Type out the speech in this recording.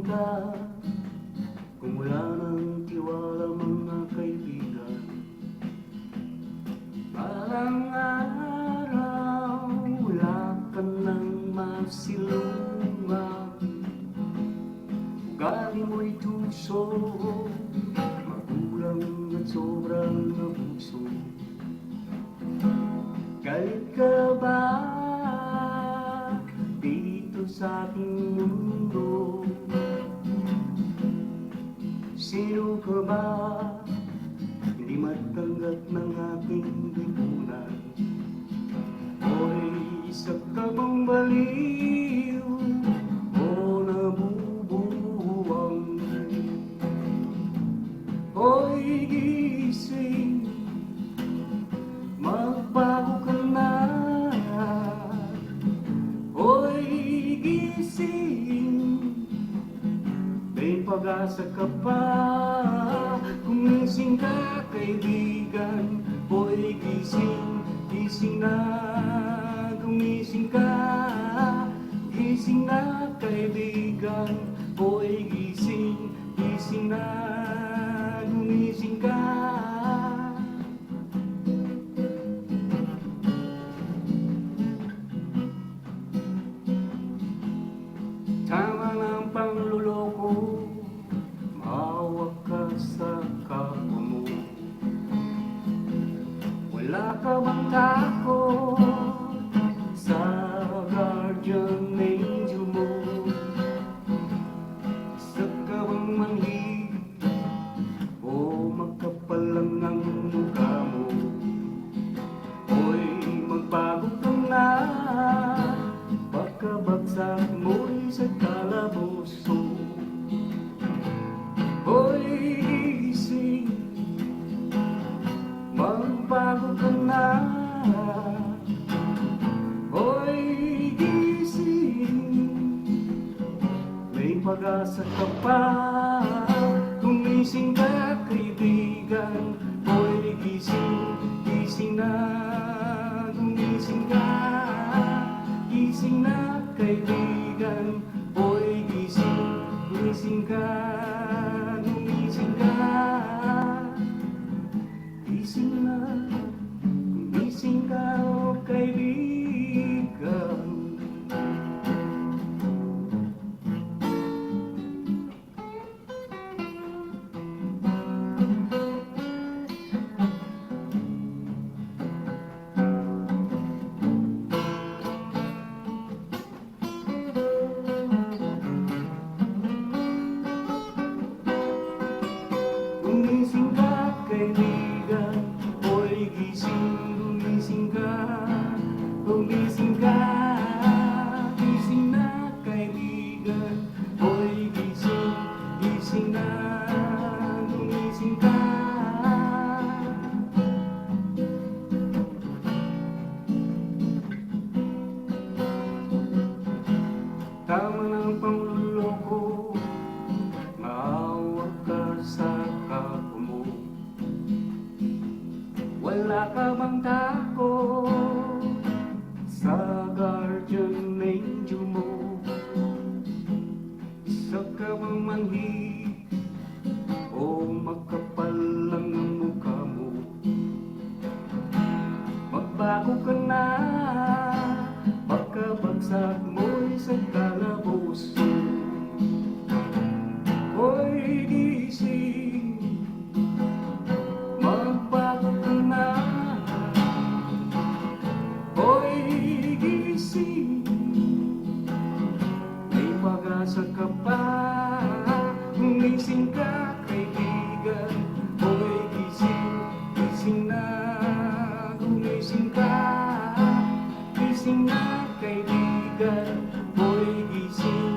gising ka kung wala ng tiwala mga kaibigan. Balang araw wala ka nang masilungan, ugali mo'y tuso, magulang at sobrang abuso. Galit ka ba dito sa ating mundo? Sino ka ba hindi matanggap ng ating lipunan? Hoy, isa ka bang baliw o nabubuwang? Hoy, gising, magbago ka na. Hoy, gising, may pag-asa ka pa. Gumising ka, kaibigan. Hoy, gising, gising na. Gumising ka, gising na, kaibigan. Hoy, gising, gising na. Gumising ka. Tama ng pangluloko, mahawak ka sa kapwa mo. Wala ka bang takot sa guardian angel mo? Isa ka bang manhid o magkapal lang ang mukha mo? Hoy, magbago ka na, baka bagsak mo'y sa kalaboso. Hoy, gising, magbago ka na. Hoy, gising, may pag-asa ka pa. Gumising ka, kaibigan. Hoy, gising, gising na. Gumising ka, gising na, kaibigan. Hoy, gising, gising ka. Gumising ka, gising na. Gumising ka, oh kaibigan. Gumising ka, kaibigan. Hoy, gising, gumising ka. Gumising ka, gising na, kaibigan. Hoy, gising, gising na. Gumising ka. Tama ng pangluloko, mahawak ka sa kapwa mo. Wala ka bang takot sa guardian angel mo? Isa ka bang manhid o magkapal lang ang mukha mo? Magbago ka na, baka bagsak mo'y sa kalaboso. Hoy, gising, magbago ka na. Hoy, gising, may pag-asa ka pa. Gumising ka, kaibigan. Hoy, gising, gising na. Gumising ka, gising na, kaibigan. Hoy, gising,